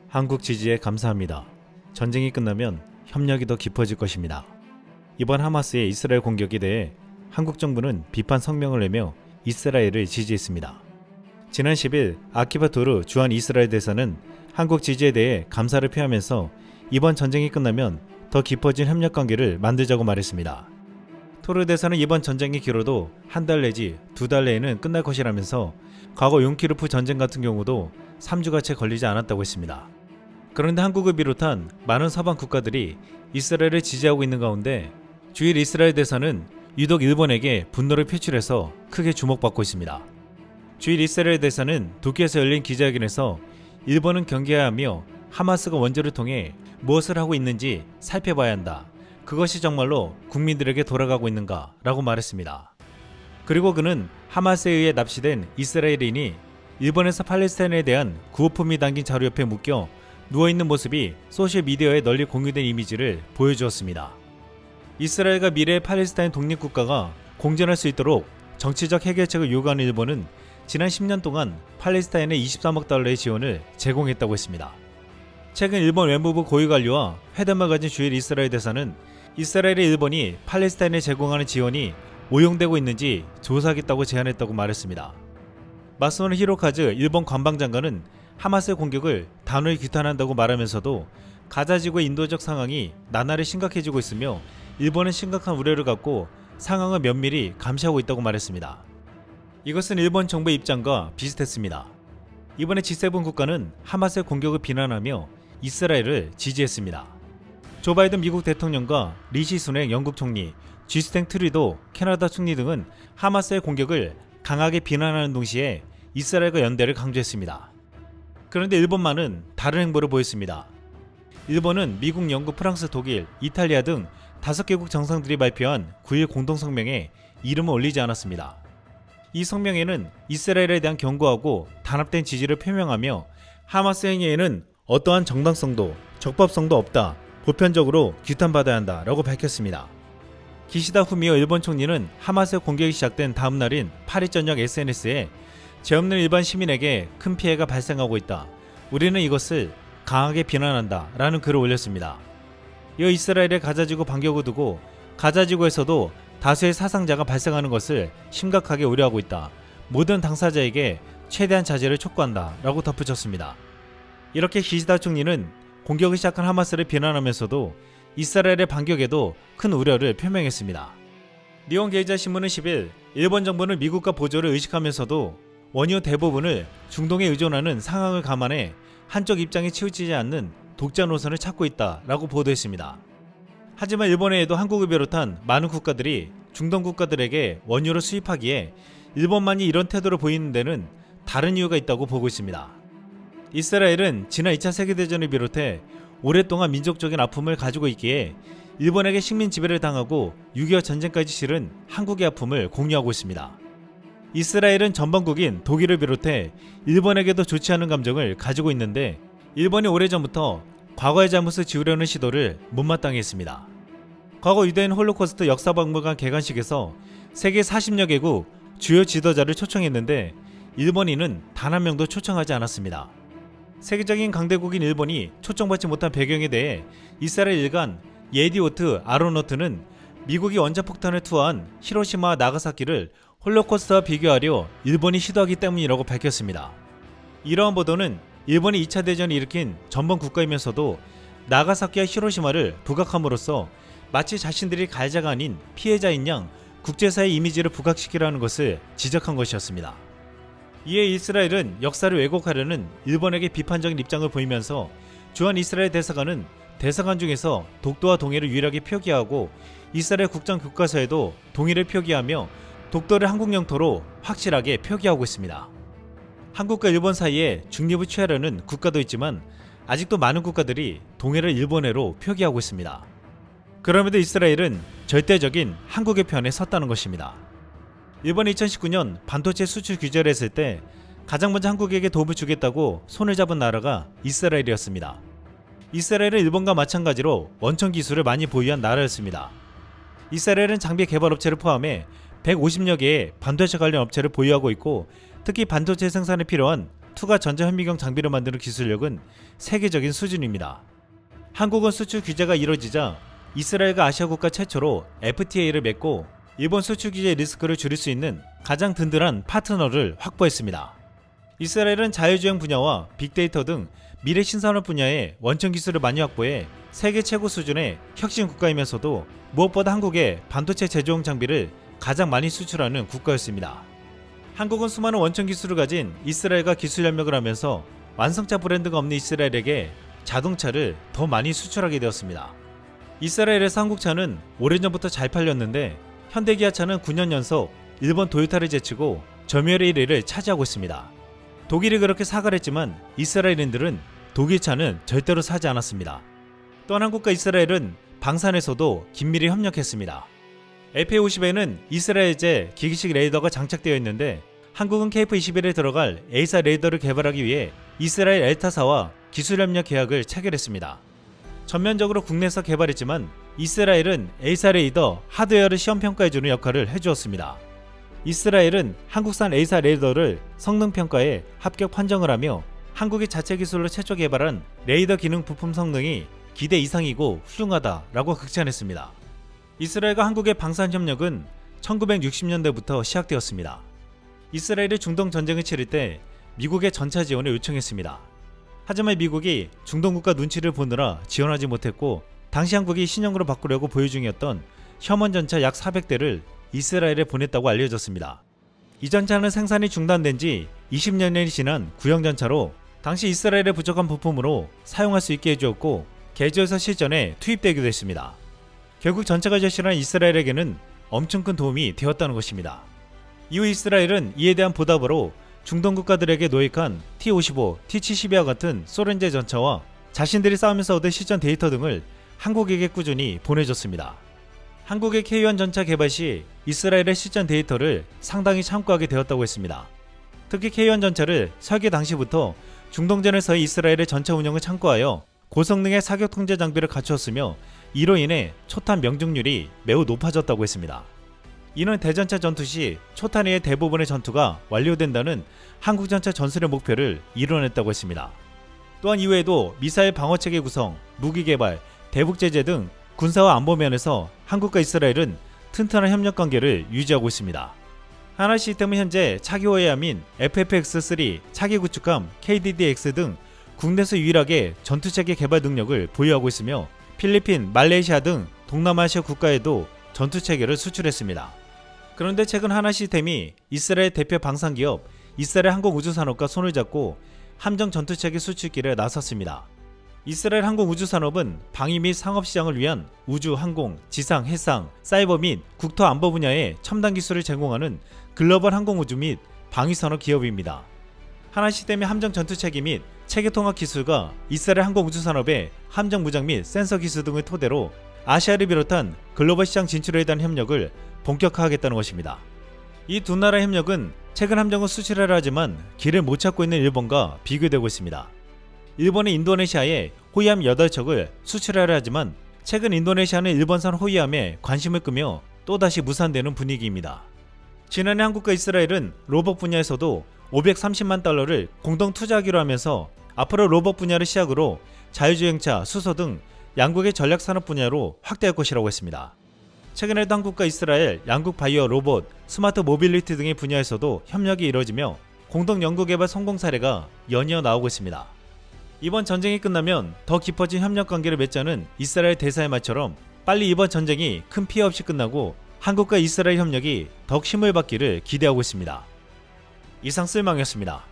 한국 지지에 감사합니다. 전쟁이 끝나면 협력이 더 깊어질 것입니다. 이번 하마스의 이스라엘 공격에 대해 한국 정부는 비판 성명을 내며 이스라엘을 지지했습니다. 지난 10일 아키바 토르 주한 이스라엘 대사는 한국 지지에 대해 감사를 표하면서 이번 전쟁이 끝나면 더 깊어진 협력 관계를 만들자고 말했습니다. 토르 대사는 이번 전쟁이 길어도 한 달 내지 2달 내에는 끝날 것이라면서 과거 용키르프 전쟁 같은 경우도 3주가 채 걸리지 않았다고 했습니다. 그런데 한국을 비롯한 많은 서방 국가들이 이스라엘을 지지하고 있는 가운데 주일 이스라엘 대사는 유독 일본에게 분노를 표출해서 크게 주목받고 있습니다. 주일 이스라엘 대사는 도쿄에서 열린 기자회견에서 일본은 경계해야 하며 하마스가 원조를 통해 무엇을 하고 있는지 살펴봐야 한다. 그것이 정말로 국민들에게 돌아가고 있는가? 라고 말했습니다. 그리고 그는 하마스에 의해 납치된 이스라엘인이 일본에서 팔레스타인에 대한 구호품이 담긴 자루 옆에 묶여 누워있는 모습이 소셜미디어에 널리 공유된 이미지를 보여주었습니다. 이스라엘과 미래의 팔레스타인 독립국가가 공존할 수 있도록 정치적 해결책을 요구하는 일본은 지난 10년 동안 팔레스타인에 23억 달러의 지원을 제공했다고 했습니다. 최근 일본 외무부 고위 관료와 회담을 가진 주일 이스라엘 대사는 이스라엘의 일본이 팔레스타인에 제공하는 지원이 오용되고 있는지 조사하겠다고 제안했다고 말했습니다. 마스노 히로카즈 일본 관방장관은 하마스의 공격을 단호히 규탄한다고 말하면서도 가자지구의 인도적 상황이 나날이 심각해지고 있으며 일본은 심각한 우려를 갖고 상황을 면밀히 감시하고 있다고 말했습니다. 이것은 일본 정부의 입장과 비슷했습니다. 이번에 G7 국가는 하마스의 공격을 비난하며 이스라엘을 지지했습니다. 조 바이든 미국 대통령과 리시 수넥 영국 총리, 주스틴 트루도 캐나다 총리 등은 하마스의 공격을 강하게 비난하는 동시에 이스라엘과 연대를 강조했습니다. 그런데 일본만은 다른 행보를 보였습니다. 일본은 미국, 영국, 프랑스, 독일, 이탈리아 등 5개국 정상들이 발표한 9일 공동성명에 이름을 올리지 않았습니다. 이 성명에는 이스라엘에 대한 경고하고 단합된 지지를 표명하며 하마스 행위에는 어떠한 정당성도 적법성도 없다, 보편적으로 규탄받아야 한다 라고 밝혔습니다. 기시다 후미오 일본 총리는 하마스 공격이 시작된 다음 날인 8일 저녁 SNS에 죄 없는 일반 시민에게 큰 피해가 발생하고 있다. 우리는 이것을 강하게 비난한다 라는 글을 올렸습니다. 이어 이스라엘의 가자지구 반격을 두고 가자지구에서도 다수의 사상자가 발생하는 것을 심각하게 우려하고 있다. 모든 당사자에게 최대한 자제를 촉구한다 라고 덧붙였습니다. 이렇게 기시다 총리는 공격을 시작한 하마스를 비난하면서도 이스라엘의 반격에도 큰 우려를 표명했습니다. 니혼 게이자 신문은 10일 일본 정부는 미국과 보조를 의식하면서도 원유 대부분을 중동에 의존하는 상황을 감안해 한쪽 입장에 치우치지 않는 독자 노선을 찾고 있다 라고 보도했습니다. 하지만 일본 외에도 한국을 비롯한 많은 국가들이 중동 국가들에게 원유를 수입하기에 일본만이 이런 태도를 보이는 데는 다른 이유가 있다고 보고 있습니다. 이스라엘은 지난 2차 세계대전을 비롯해 오랫동안 민족적인 아픔을 가지고 있기에 일본에게 식민 지배를 당하고 6.25 전쟁까지 치른 한국의 아픔을 공유하고 있습니다. 이스라엘은 전범국인 독일을 비롯해 일본에게도 좋지 않은 감정을 가지고 있는데 일본이 오래전부터 과거의 잘못을 지우려는 시도를 못마땅히 했습니다. 과거 유대인 홀로코스트 역사박물관 개관식에서 세계 40여 개국 주요 지도자를 초청했는데 일본인은 단 한 명도 초청하지 않았습니다. 세계적인 강대국인 일본이 초청받지 못한 배경에 대해 이스라엘 일간 예디오트 아로노트는 미국이 원자폭탄을 투하한 히로시마와 나가사키를 홀로코스트와 비교하려 일본이 시도하기 때문이라고 밝혔습니다. 이러한 보도는 일본이 2차 대전을 일으킨 전범 국가이면서도 나가사키와 히로시마를 부각함으로써 마치 자신들이 가해자가 아닌 피해자인 양 국제사회의 이미지를 부각시키려는 것을 지적한 것이었습니다. 이에 이스라엘은 역사를 왜곡하려는 일본에게 비판적인 입장을 보이면서 주한 이스라엘 대사관은 대사관 중에서 독도와 동해를 유일하게 표기하고 이스라엘 국장교과서에도 동해를 표기하며 독도를 한국 영토로 확실하게 표기하고 있습니다. 한국과 일본 사이에 중립을 취하려는 국가도 있지만 아직도 많은 국가들이 동해를 일본해로 표기하고 있습니다. 그럼에도 이스라엘은 절대적인 한국의 편에 섰다는 것입니다. 일본이 2019년 반도체 수출 규제를 했을 때 가장 먼저 한국에게 도움을 주겠다고 손을 잡은 나라가 이스라엘이었습니다. 이스라엘은 일본과 마찬가지로 원천 기술을 많이 보유한 나라였습니다. 이스라엘은 장비 개발 업체를 포함해 150여 개의 반도체 관련 업체를 보유하고 있고 특히 반도체 생산에 필요한 투가 전자현미경 장비를 만드는 기술력은 세계적인 수준입니다. 한국은 수출 규제가 이뤄지자 이스라엘과 아시아 국가 최초로 FTA를 맺고 일본 수출 규제 리스크를 줄일 수 있는 가장 든든한 파트너를 확보했습니다. 이스라엘은 자율주행 분야와 빅데이터 등 미래 신산업 분야의 원천 기술을 많이 확보해 세계 최고 수준의 혁신 국가이면서도 무엇보다 한국의 반도체 제조용 장비를 가장 많이 수출하는 국가였습니다. 한국은 수많은 원천 기술을 가진 이스라엘과 기술 협력을 하면서 완성차 브랜드가 없는 이스라엘에게 자동차를 더 많이 수출하게 되었습니다. 이스라엘에서 한국 차는 오래전부터 잘 팔렸는데 현대기아차는 9년 연속 일본 도요타를 제치고 점유율의 1위를 차지하고 있습니다. 독일이 그렇게 사과를 했지만 이스라엘인들은 독일 차는 절대로 사지 않았습니다. 또한 한국과 이스라엘은 방산에서도 긴밀히 협력했습니다. FA-50에는 이스라엘제 기기식 레이더가 장착되어 있는데 한국은 KF-21에 들어갈 A사 레이더를 개발하기 위해 이스라엘 엘타사와 기술협력 계약을 체결했습니다. 전면적으로 국내에서 개발했지만 이스라엘은 A사 레이더 하드웨어를 시험평가해주는 역할을 해주었습니다. 이스라엘은 한국산 A사 레이더를 성능평가에 합격 판정을 하며 한국이 자체 기술로 최초 개발한 레이더 기능 부품 성능이 기대 이상이고 훌륭하다라고 극찬했습니다. 이스라엘과 한국의 방산 협력은 1960년대부터 시작되었습니다. 이스라엘이 중동 전쟁을 치를 때 미국의 전차 지원을 요청했습니다. 하지만 미국이 중동 국가 눈치를 보느라 지원하지 못했고 당시 한국이 신형으로 바꾸려고 보유 중이었던 셔먼 전차 약 400대를 이스라엘에 보냈다고 알려졌습니다. 이 전차는 생산이 중단된 지 20년이 지난 구형 전차로 당시 이스라엘의 부족한 부품으로 사용할 수 있게 해주었고 개조해서 실전에 투입되기도 했습니다. 결국 전차가 제시한 이스라엘에게는 엄청 큰 도움이 되었다는 것입니다. 이후 이스라엘은 이에 대한 보답으로 중동 국가들에게 노획한 T-55, T-72와 같은 소련제 전차와 자신들이 싸우면서 얻은 실전 데이터 등을 한국에게 꾸준히 보내줬습니다. 한국의 K1 전차 개발 시 이스라엘의 실전 데이터를 상당히 참고하게 되었다고 했습니다. 특히 K1 전차를 설계 당시부터 중동전에서의 이스라엘의 전차 운영을 참고하여 고성능의 사격 통제 장비를 갖추었으며 이로 인해 초탄 명중률이 매우 높아졌다고 했습니다. 이는 대전차 전투 시 초탄의 대부분의 전투가 완료된다는 한국 전차 전술의 목표를 이뤄냈다고 했습니다. 또한 이외에도 미사일 방어체계 구성, 무기 개발, 대북 제재 등 군사와 안보 면에서 한국과 이스라엘은 튼튼한 협력 관계를 유지하고 있습니다. 하나 시스템은 현재 차기 호위함인 FFX-3, 차기 구축함 KDDX 등 국내에서 유일하게 전투체계 개발 능력을 보유하고 있으며 필리핀, 말레이시아 등 동남아시아 국가에도 전투체계를 수출했습니다. 그런데 최근 하나 시스템이 이스라엘 대표 방산기업 이스라엘 항공우주산업과 손을 잡고 함정 전투체계 수출길에 나섰습니다. 이스라엘 항공우주산업은 방위 및 상업시장을 위한 우주, 항공, 지상, 해상, 사이버 및 국토 안보 분야의 첨단 기술을 제공하는 글로벌 항공우주 및 방위산업 기업입니다. 하나 시스템의 함정 전투체계 및 체계통합 기술과 이스라엘 항공우주산업의 함정 무장 및 센서 기술 등을 토대로 아시아를 비롯한 글로벌 시장 진출에 대한 협력을 본격화하겠다는 것입니다. 이 두 나라의 협력은 최근 함정을 수출하려 하지만 길을 못 찾고 있는 일본과 비교되고 있습니다. 일본은 인도네시아에 호위함 8척을 수출하려 하지만 최근 인도네시아는 일본산 호위함에 관심을 끄며 또다시 무산되는 분위기입니다. 지난해 한국과 이스라엘은 로봇 분야에서도 530만 달러를 공동 투자하기로 하면서 앞으로 로봇 분야를 시작으로 자율주행차, 수소 등 양국의 전략산업 분야로 확대할 것이라고 했습니다. 최근에도 한국과 이스라엘, 양국 바이오 로봇, 스마트 모빌리티 등의 분야에서도 협력이 이뤄지며 공동 연구개발 성공 사례가 연이어 나오고 있습니다. 이번 전쟁이 끝나면 더 깊어진 협력 관계를 맺자는 이스라엘 대사의 말처럼 빨리 이번 전쟁이 큰 피해 없이 끝나고 한국과 이스라엘 협력이 더욱 힘을 받기를 기대하고 있습니다. 이상 쓸망이었습니다.